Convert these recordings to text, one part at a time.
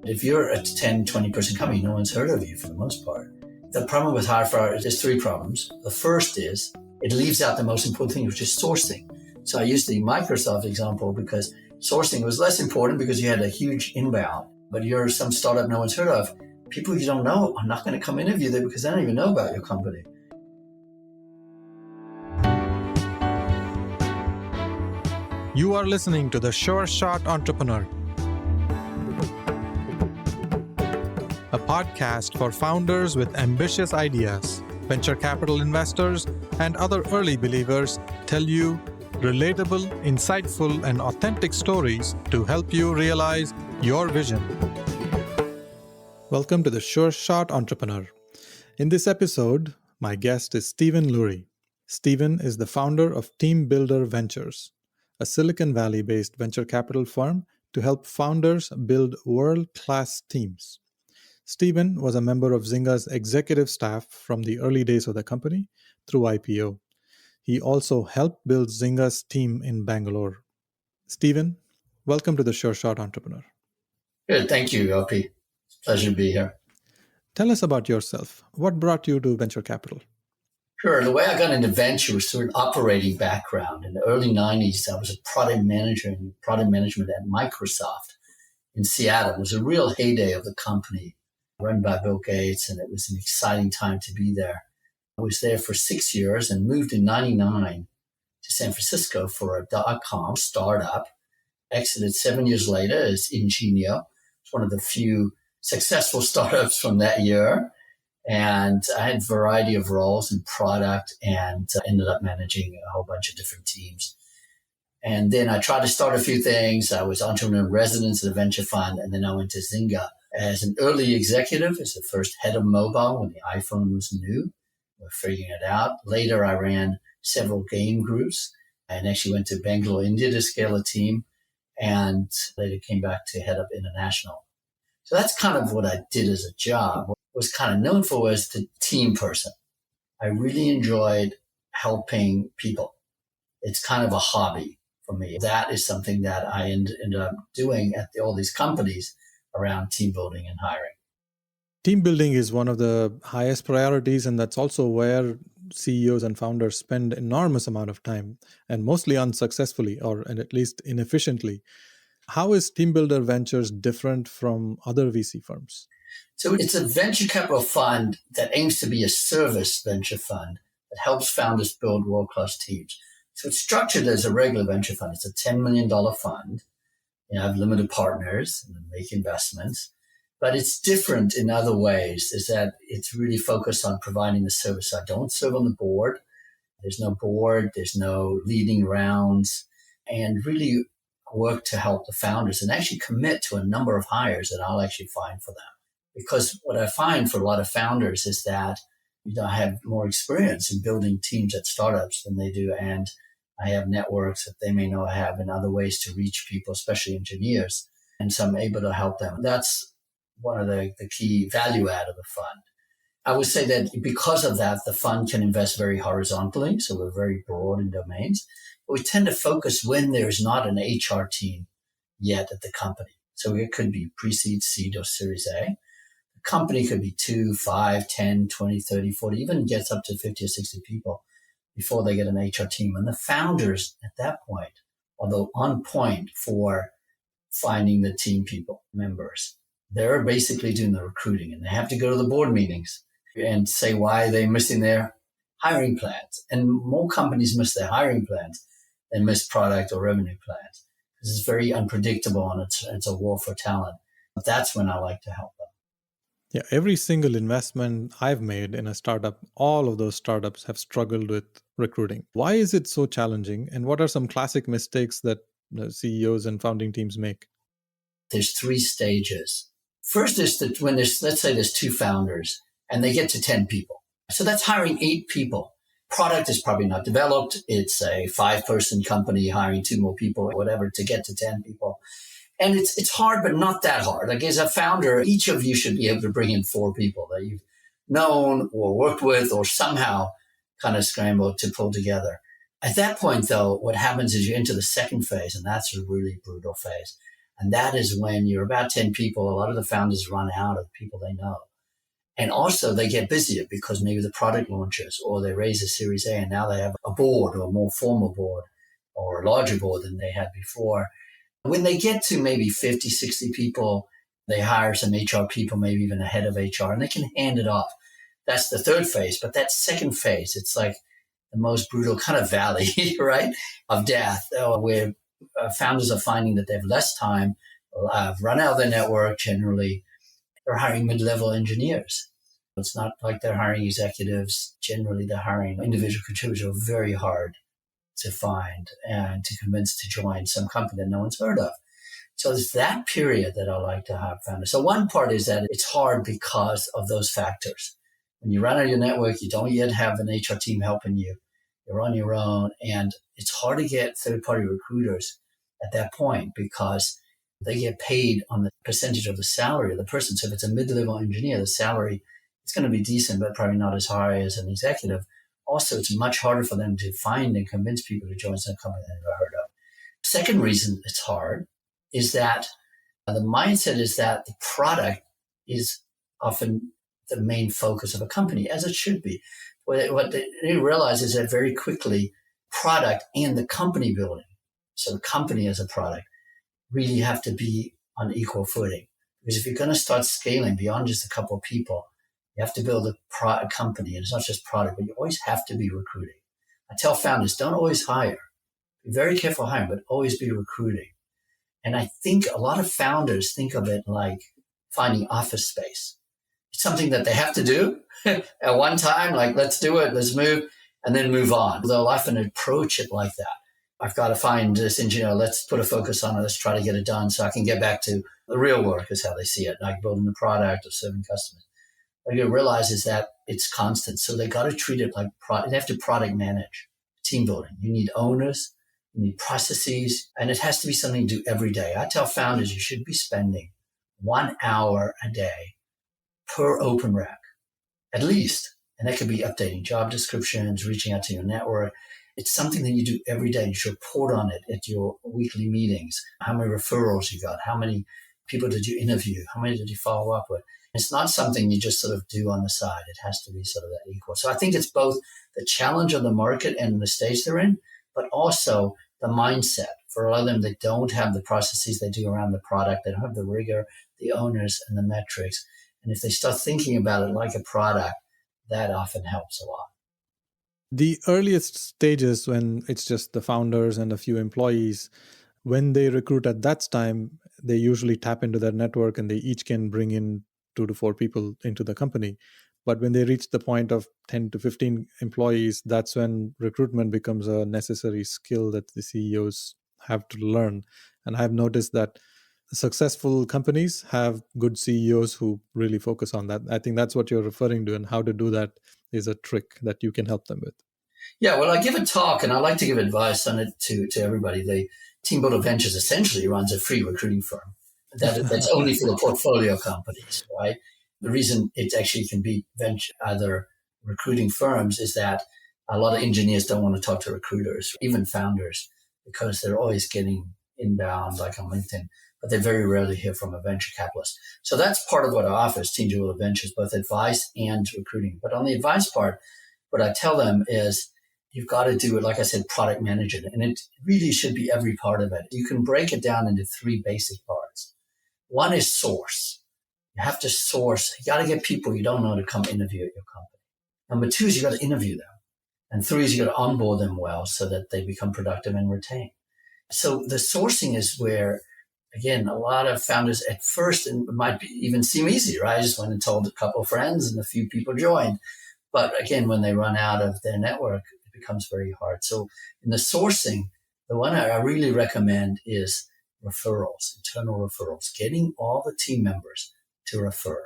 If you're a 10, 20-person company, no one's heard of you for the most part. The problem with hire for hire, there's three problems. The first is it leaves out the most important thing, which is sourcing. So I used the Microsoft example because sourcing was less important because you had a huge inbound. But you're some startup no one's heard of. People you don't know are not going to come interview there because they don't even know about your company. You are listening to The Sure Shot Entrepreneur, a podcast for founders with ambitious ideas. Venture capital investors and other early believers tell you relatable, insightful, and authentic stories to help you realize your vision. Welcome to The Sure Shot Entrepreneur. In this episode, my guest is Steven Lurie. Steven is the founder of TeamBuilder Ventures, a Silicon Valley-based venture capital firm to help founders build world-class teams. Steven was a member of Zynga's executive staff from the early days of the company through IPO. He also helped build Zynga's team in Bangalore. Steven, welcome to the Sure Shot Entrepreneur. Good, thank you, Gopi. Pleasure to be here. Tell us about yourself. What brought you to venture capital? Sure. The way I got into venture was through an operating background. In the early 90s, I was a product manager in product management at Microsoft in Seattle. It was a real heyday of the company, run by Bill Gates, and it was an exciting time to be there. I was there for 6 years and moved in 99 to San Francisco for a .com startup. Exited 7 years later as Ingenio. It's one of the few successful startups from that year. And I had a variety of roles in product and ended up managing a whole bunch of different teams. And then I tried to start a few things. I was entrepreneur in residence at a venture fund, and then I went to Zynga as an early executive, as the first head of mobile when the iPhone was new. We're figuring it out. Later, I ran several game groups and actually went to Bangalore, India to scale a team, and later came back to head up international. So that's kind of what I did as a job. What I was kind of known for was the team person. I really enjoyed helping people. It's kind of a hobby for me. That is something that I ended up doing at all these companies around team building and hiring. Team building is one of the highest priorities, and that's also where CEOs and founders spend enormous amount of time, and mostly unsuccessfully, or at least inefficiently. How is TeamBuilder Ventures different from other VC firms? So it's a venture capital fund that aims to be a service venture fund that helps founders build world-class teams. So it's structured as a regular venture fund. It's a $10 million fund. I have limited partners and make investments. But it's different in other ways, is that it's really focused on providing the service. I don't serve on the board. There's no board. There's no leading rounds. And really work to help the founders and actually commit to a number of hires that I'll actually find for them. Because what I find for a lot of founders is that I have more experience in building teams at startups than they do. And I have networks that they may not have in other ways to reach people, especially engineers. And so I'm able to help them. That's one of the key value add of the fund. I would say that because of that, the fund can invest very horizontally. So we're very broad in domains. But we tend to focus when there's not an HR team yet at the company. So it could be pre-seed, seed, or Series A. The company could be 2, 5, 10, 20, 30, 40, even gets up to 50 or 60 people before they get an HR team. And the founders at that point, although on point for finding the team people, members, they're basically doing the recruiting, and they have to go to the board meetings and say why they're missing their hiring plans. And more companies miss their hiring plans than miss product or revenue plans. Because it's very unpredictable, and it's a war for talent. But that's when I like to help them. Yeah, every single investment I've made in a startup, all of those startups have struggled with recruiting. Why is it so challenging? And what are some classic mistakes that CEOs and founding teams make? There's 3 stages. First is that when let's say there's 2 founders and they get to 10 people. So that's hiring 8 people. Product is probably not developed. It's a 5-person company hiring 2 more people or whatever to get to 10 people. And it's hard, but not that hard. Like as a founder, each of you should be able to bring in 4 people that you've known or worked with or somehow kind of scrambled to pull together. At that point, though, what happens is you enter the second phase, and that's a really brutal phase. And that is when you're about 10 people, a lot of the founders run out of people they know. And also they get busier because maybe the product launches or they raise a Series A and now they have a board or a more formal board or a larger board than they had before. When they get to maybe 50, 60 people, they hire some HR people, maybe even a head of HR, and they can hand it off. That's the third phase. But that second phase, it's like the most brutal kind of valley, right, of death, where founders are finding that they have less time, run out of their network generally. They're hiring mid-level engineers. It's not like they're hiring executives. Generally, they're hiring individual contributors who are very hard to find and to convince to join some company that no one's heard of. So it's that period that I like to have founders. So one part is that it's hard because of those factors. When you run out of your network, you don't yet have an HR team helping you. You're on your own, and it's hard to get third-party recruiters at that point because they get paid on the percentage of the salary of the person. So if it's a mid-level engineer, the salary is going to be decent, but probably not as high as an executive. Also, it's much harder for them to find and convince people to join some company they've never heard of. Second reason it's hard is that the mindset is that the product is often the main focus of a company, as it should be. What they realize is that very quickly, product and the company building, so the company as a product, really have to be on equal footing. Because if you're going to start scaling beyond just a couple of people, you have to build a company. And it's not just product, but you always have to be recruiting. I tell founders, don't always hire. Be very careful hiring, but always be recruiting. And I think a lot of founders think of it like finding office space. It's something that they have to do at one time, like let's do it, let's move, and then move on. They'll often approach it like that. I've got to find this engineer. Let's put a focus on it. Let's try to get it done so I can get back to the real work is how they see it, like building the product or serving customers. What you realize is that it's constant. So they got to treat it like product. They have to product manage, team building. You need owners, you need processes, and it has to be something you do every day. I tell founders you should be spending 1 hour a day per open rec, at least. And that could be updating job descriptions, reaching out to your network. It's something that you do every day. You should report on it at your weekly meetings. How many referrals you got? How many people did you interview? How many did you follow up with? It's not something you just sort of do on the side. It has to be sort of that equal. So I think it's both the challenge of the market and the stage they're in, but also the mindset. For a lot of them, they don't have the processes they do around the product. They don't have the rigor, the owners, and the metrics. And if they start thinking about it like a product, that often helps a lot. The earliest stages, when it's just the founders and a few employees, when they recruit at that time, they usually tap into their network and they each can bring in 2 to 4 people into the company. But when they reach the point of 10 to 15 employees, that's when recruitment becomes a necessary skill that the CEOs have to learn. And I've noticed that successful companies have good CEOs who really focus on that. I think that's what you're referring to, and how to do that is a trick that you can help them with. Yeah, well, I give a talk, and I like to give advice on it to everybody. The TeamBuilder Ventures essentially runs a free recruiting firm that's only for the portfolio companies, right? The reason it actually can beat other recruiting firms is that a lot of engineers don't want to talk to recruiters, even founders, because they're always getting inbound, like on LinkedIn, but they very rarely hear from a venture capitalist. So that's part of what I offer is TeamBuilder Ventures, both advice and recruiting. But on the advice part, what I tell them is you've got to do it, like I said, product management, and it really should be every part of it. You can break it down into 3 basic parts. One is source. You have to source. You got to get people you don't know to come interview at your company. Number 2 is you got to interview them. And 3 is you got to onboard them well so that they become productive and retain. So the sourcing is where, again, a lot of founders at first, and it might even seem easy, right? I just went and told a couple of friends and a few people joined. But again, when they run out of their network, it becomes very hard. So in the sourcing, the one I really recommend is referrals, internal referrals, getting all the team members to refer.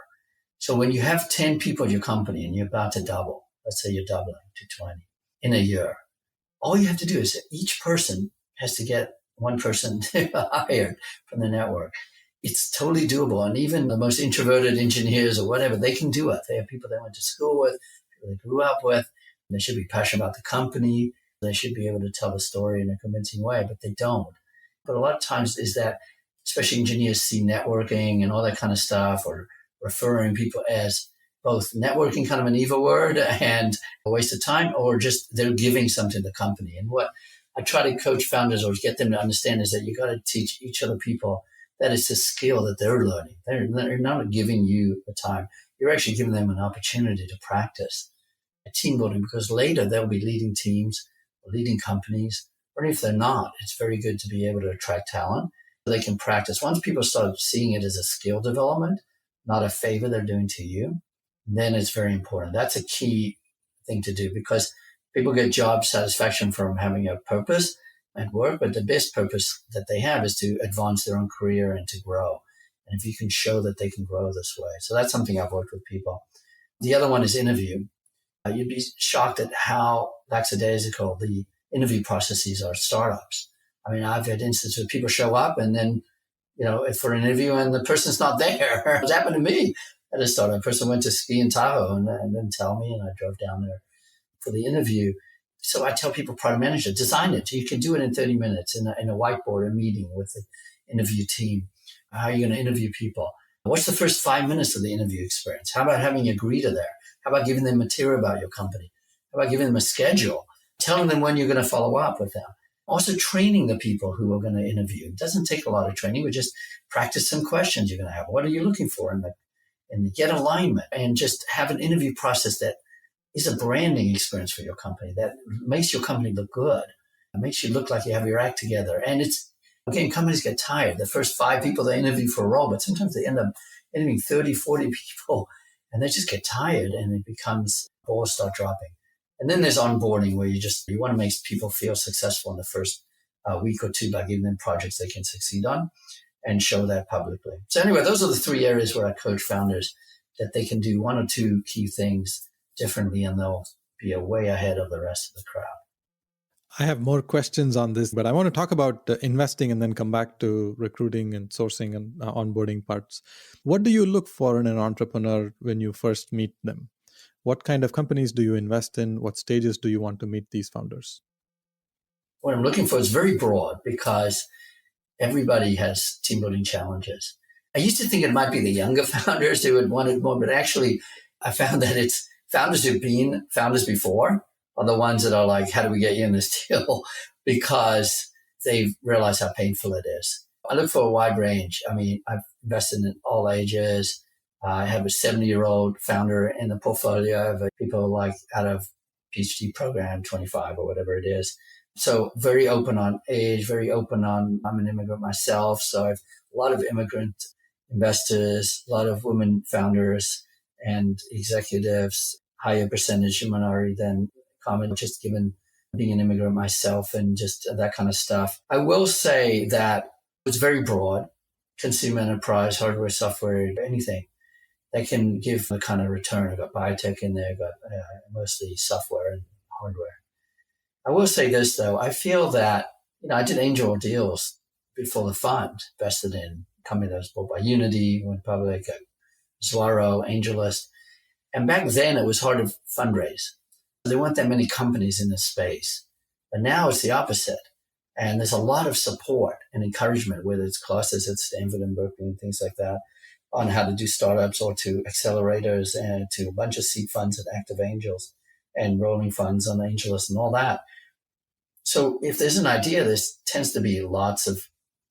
So when you have 10 people in your company and you're about to double, let's say you're doubling to 20 in a year, all you have to do is each person has to get one person hired from the network. It's totally doable. And even the most introverted engineers or whatever, they can do it. They have people they went to school with, people they grew up with. They should be passionate about the company. They should be able to tell the story in a convincing way, but they don't. But a lot of times is that especially engineers, see networking and all that kind of stuff, or referring people as both networking, kind of an evil word, and a waste of time, or just they're giving something to the company. And what I try to coach founders or get them to understand is that you got to teach each other people that it's a skill that they're learning. They're not giving you the time. You're actually giving them an opportunity to practice team building, because later they'll be leading teams, leading companies, or if they're not, it's very good to be able to attract talent so they can practice. Once people start seeing it as a skill development, not a favor they're doing to you, then it's very important. That's a key thing to do, because people get job satisfaction from having a purpose at work, but the best purpose that they have is to advance their own career and to grow. And if you can show that they can grow this way. So that's something I've worked with people. The other one is interview. You'd be shocked at how lackadaisical the interview processes are at startups. I mean, I've had instances where people show up and then, for an interview and the person's not there. It's happened to me at a startup. A person went to ski in Tahoe and didn't tell me, and I drove down there for the interview. So I tell people, product manager, design it. You can do it in 30 minutes in a whiteboard, a meeting with the interview team. How are you going to interview people? What's the first 5 minutes of the interview experience? How about having a greeter there? How about giving them material about your company? How about giving them a schedule? Telling them when you're going to follow up with them. Also training the people who are going to interview. It doesn't take a lot of training. We just practice some questions you're going to have. What are you looking for and get alignment, and just have an interview process that is a branding experience for your company, that makes your company look good. It makes you look like you have your act together. And companies get tired. The first 5 people they interview for a role, but sometimes they end up interviewing 30, 40 people, and they just get tired, and it becomes balls start dropping. And then there's onboarding, where you want to make people feel successful in the first week or 2 by giving them projects they can succeed on and show that publicly. So anyway, those are the 3 areas where I coach founders, that they can do 1 or 2 key things differently, and they'll be way ahead of the rest of the crowd. I have more questions on this, but I want to talk about investing and then come back to recruiting and sourcing and onboarding parts. What do you look for in an entrepreneur when you first meet them? What kind of companies do you invest in? What stages do you want to meet these founders? What I'm looking for is very broad, because everybody has team building challenges. I used to think it might be the younger founders who would want it more, but actually I found that it's founders who've been founders before are the ones that are like, how do we get you in this deal? Because they've realized how painful it is. I look for a wide range. I mean, I've invested in all ages. I have a 70-year-old founder in the portfolio of people like out of PhD program, 25 or whatever it is. So very open on age, very open on, I'm an immigrant myself. So I have a lot of immigrant investors, a lot of women founders and executives, higher percentage minority than common, just given being an immigrant myself and just that kind of stuff. I will say that it's very broad, consumer enterprise, hardware, software, anything that can give a kind of return. I've got biotech in there, I've got mostly software and hardware. I will say this, though. I feel that, I did angel deals before the fund, invested in a company that was bought by Unity, went public, Zwaro, AngelList. And back then, it was hard to fundraise. There weren't that many companies in this space. But now it's the opposite. And there's a lot of support and encouragement, whether it's classes at Stanford and Berkeley and things like that, on how to do startups, or to accelerators, and to a bunch of seed funds and active angels and rolling funds on AngelList and all that. So if there's an idea, there tends to be lots of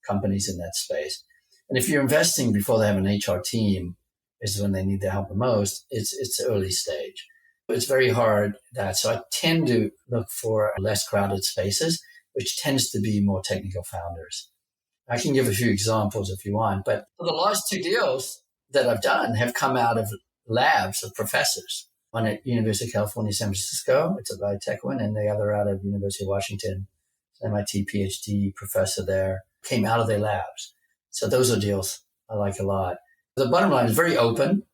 companies in that space. And if you're investing before they have an HR team, is when they need the help the most, it's early stage. It's very hard that. So I tend to look for less crowded spaces, which tends to be more technical founders. I can give a few examples if you want, but the last 2 deals that I've done have come out of labs of professors. One at University of California, San Francisco, it's a biotech one, and the other out of University of Washington, MIT PhD professor there, came out of their labs. So those are deals I like a lot. The bottom line is very open.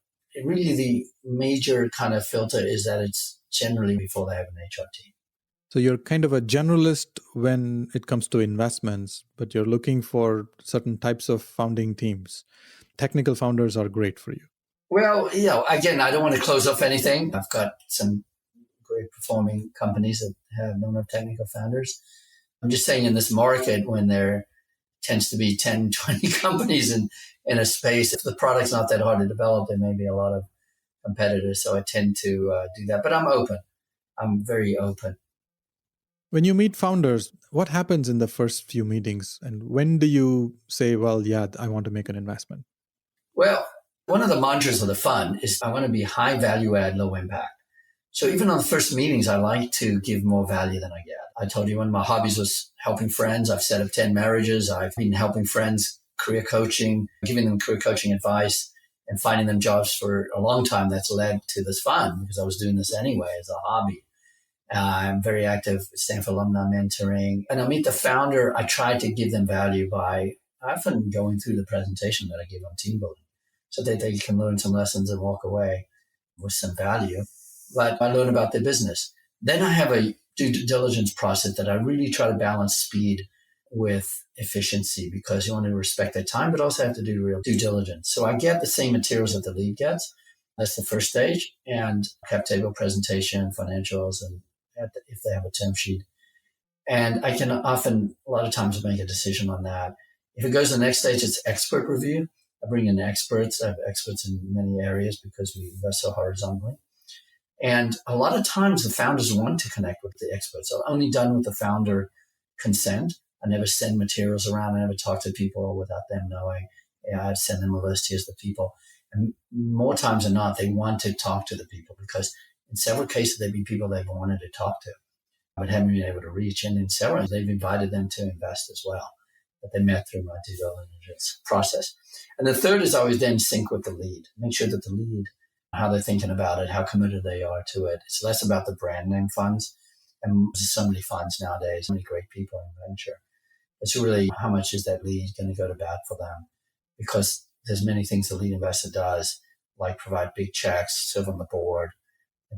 Really, the major kind of filter is that it's generally before they have an HR team. So you're kind of a generalist when it comes to investments, but you're looking for certain types of founding teams. Technical founders are great for you. Well, again, I don't want to close off anything. I've got some great performing companies that have no technical founders. I'm just saying, in this market, when there are tends to be 10, 20 companies in a space. If the product's not that hard to develop, there may be a lot of competitors. So I tend to do that. But I'm open. I'm very open. When you meet founders, what happens in the first few meetings? And when do you say, well, yeah, I want to make an investment? Well, one of the mantras of the fund is I want to be high value add, low impact. So even on the first meetings, I like to give more value than I get. I told you one of my hobbies was helping friends. I've set up 10 marriages. I've been helping friends, career coaching, giving them career coaching advice and finding them jobs for a long time. That's led to this fund because I was doing this anyway as a hobby. I'm very active at Stanford alumni mentoring. And I meet the founder. I try to give them value by often going through the presentation that I give on TeamBuilder so that they can learn some lessons and walk away with some value. But I learn about their business. Then I have a due diligence process that I really try to balance speed with efficiency because you want to respect their time, but also have to do real due diligence. So I get the same materials that the lead gets. That's the first stage. And cap table presentation, financials, and if they have a term sheet. And I can often, a lot of times, make a decision on that. If it goes to the next stage, it's expert review. I bring in experts. I have experts in many areas because we invest so horizontally. And a lot of times the founders want to connect with the experts. I'm only done with the founder consent. I never send materials around. I never talk to people without them knowing. I send them a list. Here's the people. And more times than not, they want to talk to the people because in several cases, there've been people they've wanted to talk to, but haven't been able to reach. And in several, they've invited them to invest as well, that they met through my due diligence process. And the third is always then sync with the lead. Make sure that the lead, how they're thinking about it, how committed they are to it. It's less about the brand name funds. And there's so many funds nowadays, so many great people in venture. It's really how much is that lead going to go to bat for them? Because there's many things the lead investor does, like provide big checks, serve on the board,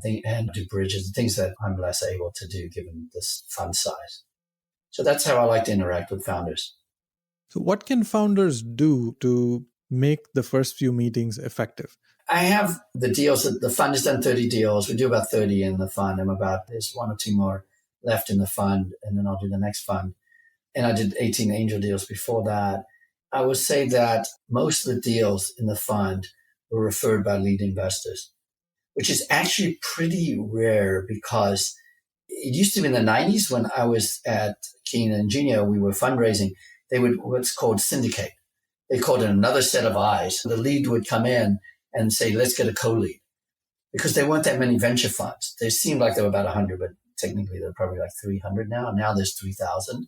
and do bridges, things that I'm less able to do given this fund size. So that's how I like to interact with founders. So what can founders do to make the first few meetings effective? I have the deals. The fund has done 30 deals. We do about 30 in the fund. There's one or two more left in the fund, and then I'll do the next fund. And I did 18 angel deals before that. I would say that most of the deals in the fund were referred by lead investors, which is actually pretty rare because it used to be in the 90s when I was at Keen and Genio, we were fundraising. They would what's called syndicate. They called it another set of eyes. The lead would come in and say, let's get a co-lead. Because there weren't that many venture funds. They seemed like there were about 100, but technically there are probably like 300 now. Now there's 3,000.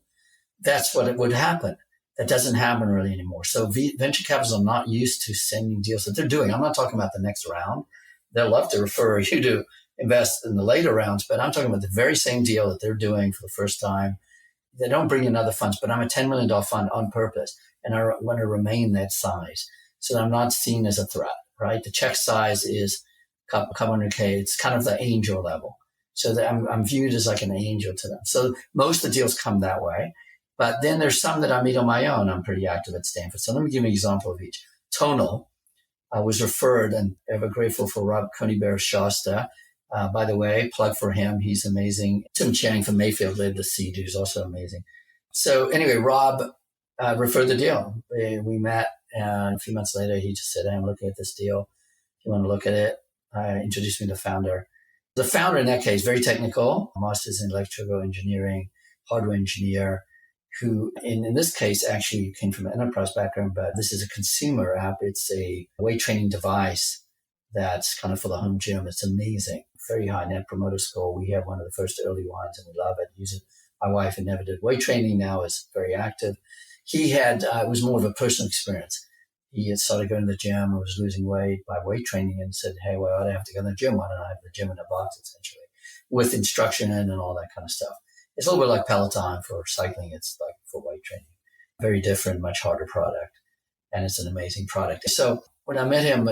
That's what it would happen. That doesn't happen really anymore. So venture capitalists are not used to sending deals that they're doing. I'm not talking about the next round. They'll love to refer you to invest in the later rounds, but I'm talking about the very same deal that they're doing for the first time. They don't bring in other funds, but I'm a $10 million fund on purpose, and I want to remain that size so that I'm not seen as a threat, right? The check size is a couple hundred K. It's kind of the angel level. So that I'm viewed as like an angel to them. So most of the deals come that way. But then there's some that I meet on my own. I'm pretty active at Stanford. So let me give you an example of each. Tonal was referred, and ever grateful for Rob Coneybear-Shasta. By the way, plug for him. He's amazing. Tim Chang from Mayfield led the seed, who's also amazing. So anyway, Rob referred the deal. We met, and a few months later, he just said, hey, I'm looking at this deal. If you want to look at it, introduced me to the founder. The founder in that case, very technical, master's in electrical engineering, hardware engineer, who in this case actually came from an enterprise background, but this is a consumer app. It's a weight training device that's kind of for the home gym. It's amazing. Very high net promoter score. We have one of the first early ones and we love it. Use it. My wife had never did weight training, now is very active. He had, it was more of a personal experience. He had started going to the gym and was losing weight by weight training and said, hey, well, I have to go to the gym. Why don't I have the gym in a box, essentially, with instruction and all that kind of stuff. It's a little bit like Peloton for cycling. It's like for weight training. Very different, much harder product. And it's an amazing product. So when I met him,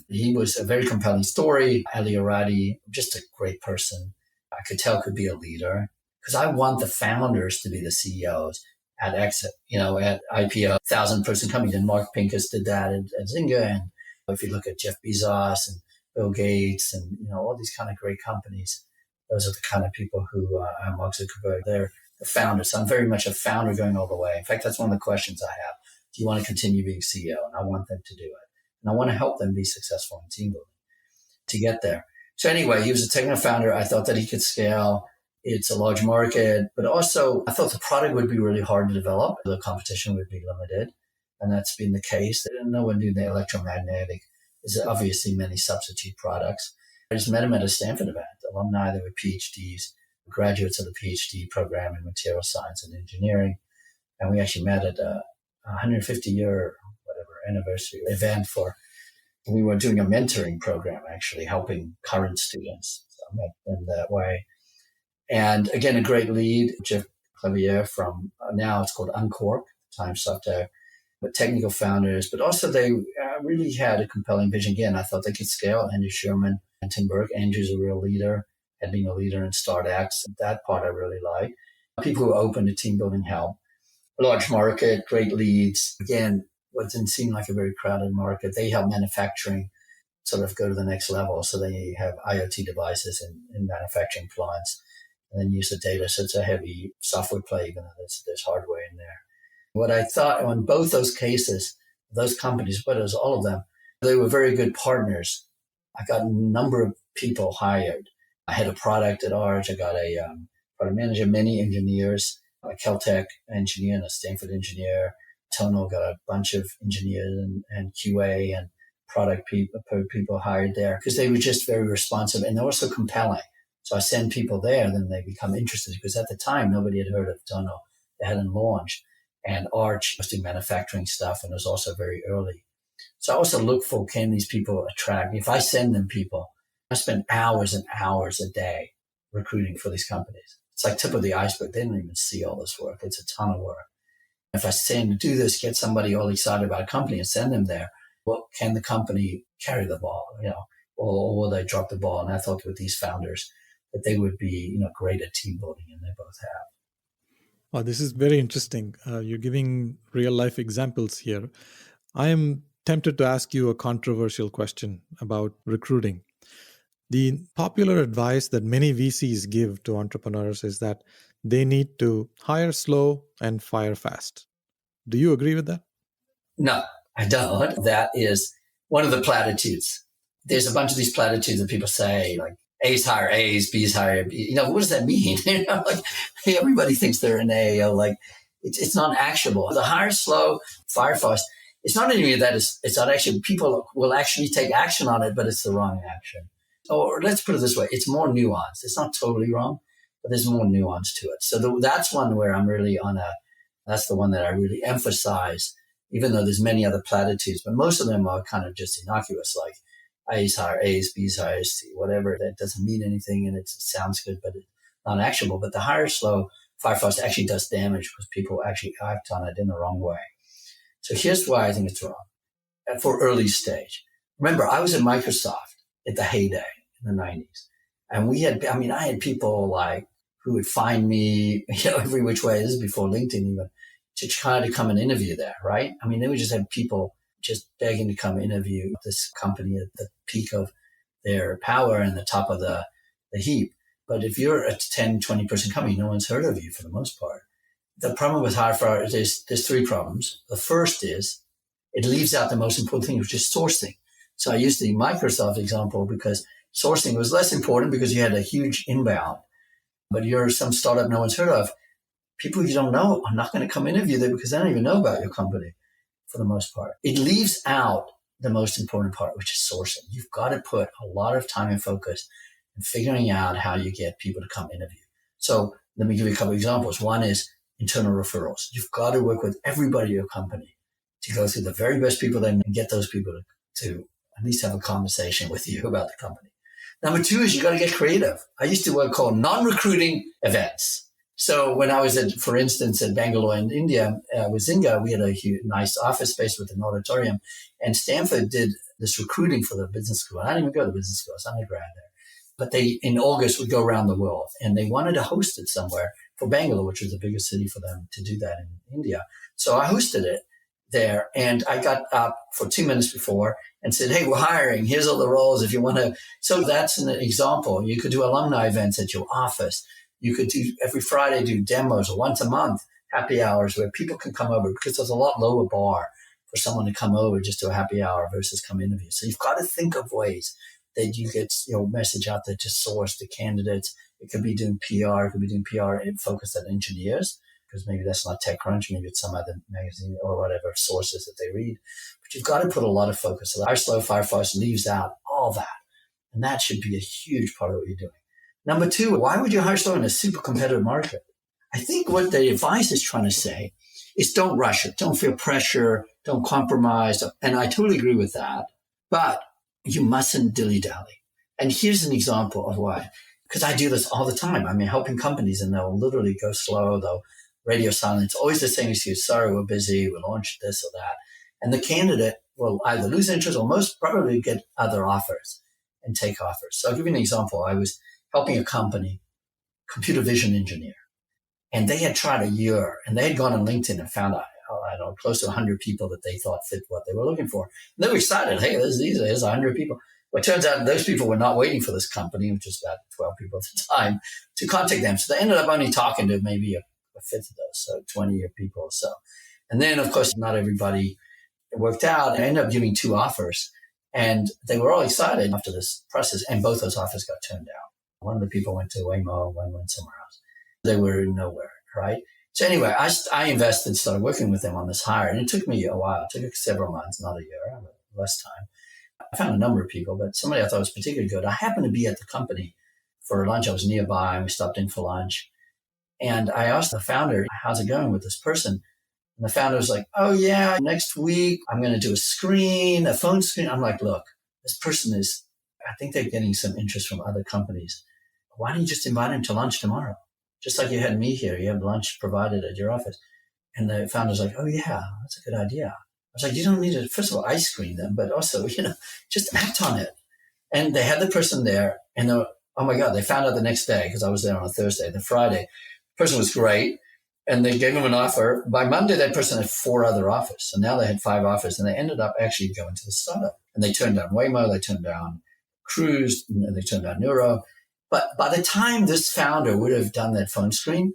he was a very compelling story. Ali Aradi, just a great person. I could tell could be a leader because I want the founders to be the CEOs at exit, at IPO, 1,000-person companies. And Mark Pincus did that at Zynga. And if you look at Jeff Bezos and Bill Gates and, all these kind of great companies, those are the kind of people who Mark Zuckerberg, they're the founder. So I'm very much a founder going all the way. In fact, that's one of the questions I have. Do you want to continue being CEO? And I want them to do it. And I want to help them be successful in team building to get there. So anyway, he was a technical founder. I thought that he could scale. It's a large market, but also I thought the product would be really hard to develop. The competition would be limited. And that's been the case. No one knew the electromagnetic. There's obviously many substitute products. I just met him at a Stanford event. Alumni, they were PhDs, graduates of the PhD program in material science and engineering. And we actually met at a 150-year anniversary event we were doing a mentoring program, actually helping current students. So I met them that way. And again, a great lead, Jeff Clavier from now it's called Uncork, Time Software, but technical founders, but also they really had a compelling vision. Again, I thought they could scale. Andrew Sherman and Tim Burke. Andrew's a real leader, had been a leader in StartX. That part I really like. People who are open to team building help. Large market, great leads. Again, what didn't seem like a very crowded market. They help manufacturing sort of go to the next level. So they have IoT devices in manufacturing plants and then use the data. So it's a heavy software play, even though there's hardware in there. What I thought on both those cases, those companies, but it was all of them, they were very good partners. I got a number of people hired. I had a product at Arch. I got a product manager, many engineers, a Caltech engineer and a Stanford engineer. Tonal got a bunch of engineers and QA and product people hired there because they were just very responsive and they're also compelling. So I send people there, then they become interested because at the time, nobody had heard of Tonal. They hadn't launched. And Arch was doing manufacturing stuff and it was also very early. So I also look for, can these people attract? If I send them people, I spend hours and hours a day recruiting for these companies. It's like tip of the iceberg. They don't even see all this work. It's a ton of work. If I do this, get somebody all excited about a company and send them there, well, can the company carry the ball, or will they drop the ball? And I thought with these founders that they would be, great at team building, and they both have. Oh, this is very interesting. You're giving real life examples here. I am tempted to ask you a controversial question about recruiting. The popular advice that many VCs give to entrepreneurs is that they need to hire slow and fire fast. Do you agree with that? No, I don't. That is one of the platitudes. There's a bunch of these platitudes that people say, like A's hire A's, B's hire B. What does that mean? Everybody thinks they're an A. It's not actionable. The hire slow, fire fast. It's not only that it's not action. People will actually take action on it, but it's the wrong action. Or let's put it this way. It's more nuanced. It's not totally wrong, but there's more nuance to it. So that's one where I'm really that's the one that I really emphasize, even though there's many other platitudes, but most of them are kind of just innocuous, like A's hire A's, B's hire C, whatever. That doesn't mean anything and it sounds good, but it's not actionable. But the hire slow, fire fast actually does damage because people actually act on it in the wrong way. So here's why I think it's wrong. For early stage. Remember, I was at Microsoft at the heyday in the 90s. And I had people who would find me, every which way. This is before LinkedIn even, to try to come and interview there, right? They would just have people just begging to come interview this company at the peak of their power and the top of the heap. But if you're a 10, 20 person company, no one's heard of you for the most part. The problem with hire fire is there's three problems. The first is it leaves out the most important thing, which is sourcing. So I used the Microsoft example because sourcing was less important because you had a huge inbound. But you're some startup no one's heard of. People you don't know are not going to come interview there because they don't even know about your company for the most part. It leaves out the most important part, which is sourcing. You've got to put a lot of time and focus in figuring out how you get people to come interview. So let me give you a couple of examples. One is internal referrals. You've got to work with everybody in your company to go through the very best people and get those people to at least have a conversation with you about the company. Number two is you got to get creative. I used to what I call non-recruiting events. So when I was for instance, at Bangalore in India with Zynga, we had a nice office space with an auditorium, and Stanford did this recruiting for the business school. I didn't even go to the business school. I was undergrad there. But they, in August, would go around the world, and they wanted to host it somewhere for Bangalore, which was the biggest city for them to do that in India. So I hosted it there, and I got up for 2 minutes before and said, hey, we're hiring. Here's all the roles if you want to. So that's an example. You could do alumni events at your office. You could do every Friday, do demos, or once a month, happy hours where people can come over, because there's a lot lower bar for someone to come over just to a happy hour versus come interview. So you've got to think of ways that you get your message out there to source the candidates. It could be doing PR. It could be doing PR focused on engineers, because maybe that's not TechCrunch. Maybe it's some other magazine or whatever sources that they read. But you've got to put a lot of focus. So Hire Slow, Fire Fast leaves out all that. And that should be a huge part of what you're doing. Number two, why would you hire slow in a super competitive market? I think what the advice is trying to say is don't rush it. Don't feel pressure. Don't compromise. And I totally agree with that. But you mustn't dilly-dally. And here's an example of why. Because I do this all the time. I mean, helping companies, and they'll literally go slow. They'll radio silence. Always the same excuse. Sorry, we're busy. We launched this or that. And the candidate will either lose interest or most probably get other offers and take offers. So I'll give you an example. I was helping a company, computer vision engineer. And they had tried a year, and they had gone on LinkedIn and found out, I don't know, close to 100 people that they thought fit what they were looking for. And they were excited. Hey, there's 100 people. Well, it turns out those people were not waiting for this company, which was about 12 people at the time, to contact them. So they ended up only talking to maybe a fifth of those, so 20 people or so. And then, of course, not everybody worked out. I ended up giving 2 offers, and they were all excited after this process, and both those offers got turned down. One of the people went to Waymo, one went somewhere else. They were nowhere, right? So anyway, I invested, started working with them on this hire, and it took me a while. It took several months, not a year, less time. I found a number of people, but somebody I thought was particularly good. I happened to be at the company for lunch. I was nearby, and we stopped in for lunch. And I asked the founder, how's it going with this person? And the founder was like, oh, yeah, next week I'm going to do a phone screen. I'm like, look, this person I think they're getting some interest from other companies. Why don't you just invite him to lunch tomorrow? Just like you had me here, you have lunch provided at your office. And the founder's like, oh, yeah, that's a good idea. I was like, you don't need to, first of all, I screen them, but also, just act on it. And they had the person there, and oh my God, they found out the next day, because I was there on a Thursday. The Friday, the person was great, and they gave him an offer. By Monday, that person had 4 other offers. So now they had 5 offers, and they ended up actually going to the startup. And they turned down Waymo, they turned down Cruise, and they turned down Neuro. But by the time this founder would have done that phone screen,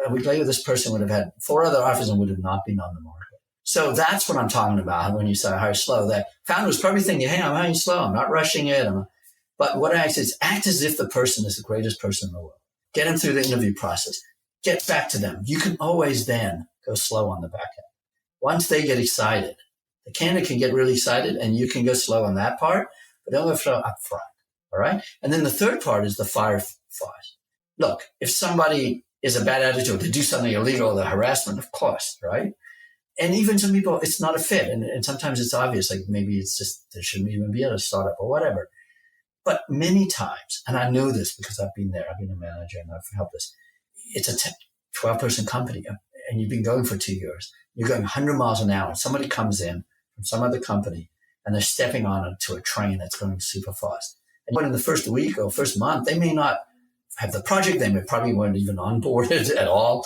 a week later, this person would have had 4 other offers and would have not been on the market. So that's what I'm talking about when you say hire slow. That founder was probably thinking, hey, I'm hiring slow. I'm not rushing it. But what I say is act as if the person is the greatest person in the world. Get them through the interview process. Get back to them. You can always then go slow on the back end. Once they get excited, the candidate can get really excited, and you can go slow on that part, but don't go slow up front. All right. And then the third part is the fire fast. Look, if somebody is a bad attitude to do something illegal, the harassment, of course, right? And even some people, it's not a fit. And sometimes it's obvious, like maybe it's just, there shouldn't even be at a startup or whatever. But many times, and I know this because I've been there, I've been a manager and I've helped this. It's a 12-person company, and you've been going for 2 years. You're going 100 miles an hour. Somebody comes in from some other company, and they're stepping onto a train that's going super fast. And in the first week or first month, they may not have the project. They probably weren't even onboarded at all.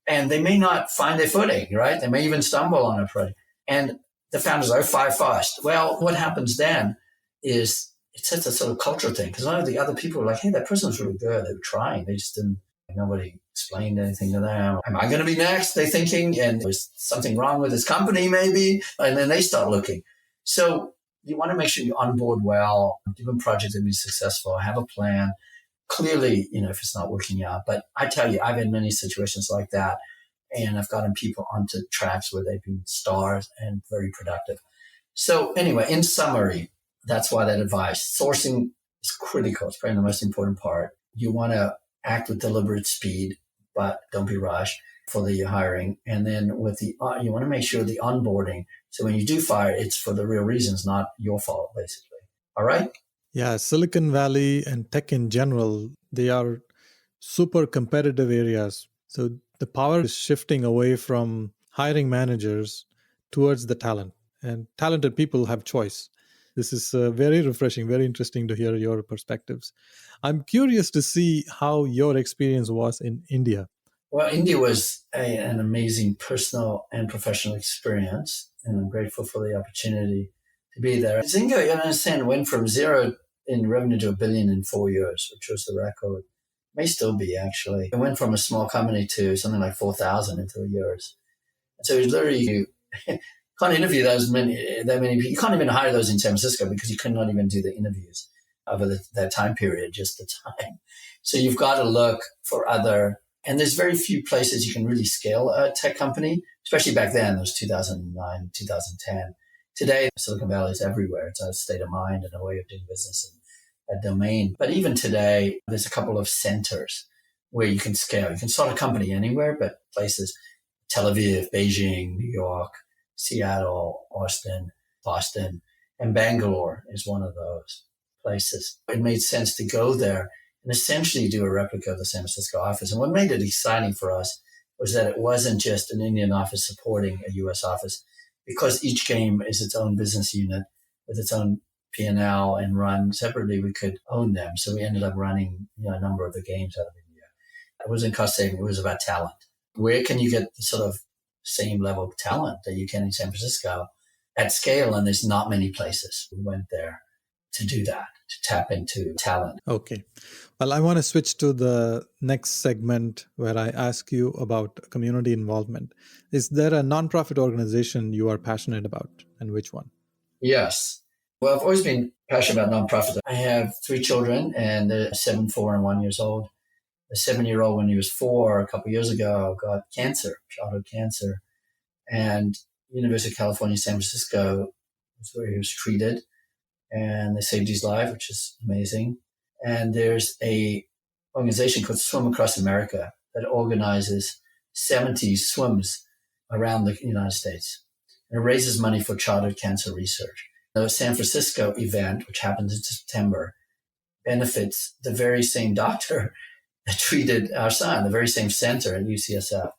And they may not find their footing, right? They may even stumble on a project. And the founders are fire fast. Well, what happens then is it sets a sort of cultural thing, because none of the other people are like, hey, that person was really good. They were trying. They just didn't, nobody explained anything to them. Am I going to be next? They're thinking, and there's something wrong with this company maybe. And then they start looking. So you want to make sure you onboard well, given projects that be successful, have a plan. Clearly, if it's not working out. But I tell you, I've had many situations like that, and I've gotten people onto tracks where they've been stars and very productive. So anyway, in summary, that's why that advice. Sourcing is critical. It's probably the most important part. You want to act with deliberate speed, but don't be rushed for the hiring. And then you want to make sure the onboarding. So when you do fire, it's for the real reasons, not your fault, basically. All right? Yeah, Silicon Valley and tech in general, they are super competitive areas. So the power is shifting away from hiring managers towards the talent. And talented people have choice. This is very refreshing, very interesting to hear your perspectives. I'm curious to see how your experience was in India. Well, India was an amazing personal and professional experience, and I'm grateful for the opportunity to be there. India, you understand, went from 0 in revenue to $1 billion in 4 years, which was the record. May still be, actually. It went from a small company to something like 4,000 in 3 years. And so literally you can't interview that many people. You can't even hire those in San Francisco because you could not even do the interviews over that time period, just the time. So you've got to look for other, and there's very few places you can really scale a tech company, especially back then, it was 2009, 2010. Today, Silicon Valley is everywhere. It's a state of mind and a way of doing business and a domain. But even today, there's a couple of centers where you can scale. You can start a company anywhere, but places, Tel Aviv, Beijing, New York, Seattle, Austin, Boston, and Bangalore is one of those places. It made sense to go there and essentially do a replica of the San Francisco office. And what made it exciting for us was that it wasn't just an Indian office supporting a U.S. office, because each game is its own business unit with its own P&L and run separately. We could own them. So we ended up running a number of the games out of India. It wasn't cost saving. It was about talent. Where can you get the sort of same level of talent that you can in San Francisco at scale? And there's not many places. We went there to do that, to tap into talent. Okay. Well, I want to switch to the next segment where I ask you about community involvement. Is there a nonprofit organization you are passionate about, and which one? Yes. Well, I've always been passionate about nonprofits. I have 3 children, and they're 7, 4, and 1 years old. The 7-year-old, when he was 4, a couple of years ago, got cancer, childhood cancer. And University of California, San Francisco was where he was treated. And they saved his life, which is amazing. And there's a organization called Swim Across America that organizes 70 swims around the United States. And it raises money for childhood cancer research. The San Francisco event, which happens in September, benefits the very same doctor that treated our son, the very same center at UCSF.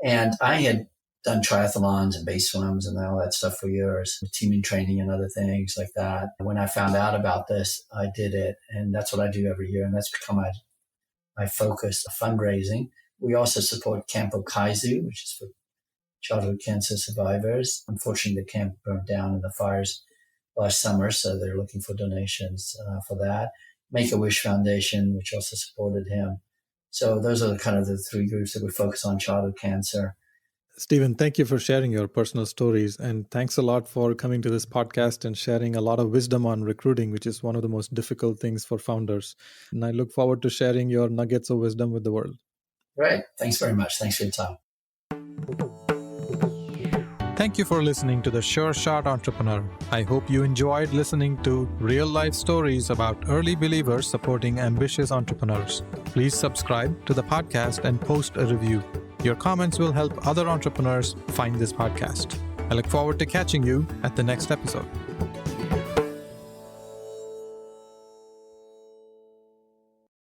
And I had done triathlons and base swims and all that stuff for years, teaming training and other things like that. When I found out about this, I did it. And that's what I do every year. And that's become my focus of fundraising. We also support Camp Okaizu, which is for childhood cancer survivors. Unfortunately, the camp burned down in the fires last summer, so they're looking for donations for that. Make-A-Wish Foundation, which also supported him. So those are kind of the 3 groups that we focus on childhood cancer. Steven, thank you for sharing your personal stories. And thanks a lot for coming to this podcast and sharing a lot of wisdom on recruiting, which is one of the most difficult things for founders. And I look forward to sharing your nuggets of wisdom with the world. Great. Thanks very much. Thanks for your time. Thank you for listening to The Sure Shot Entrepreneur. I hope you enjoyed listening to real-life stories about early believers supporting ambitious entrepreneurs. Please subscribe to the podcast and post a review. Your comments will help other entrepreneurs find this podcast. I look forward to catching you at the next episode.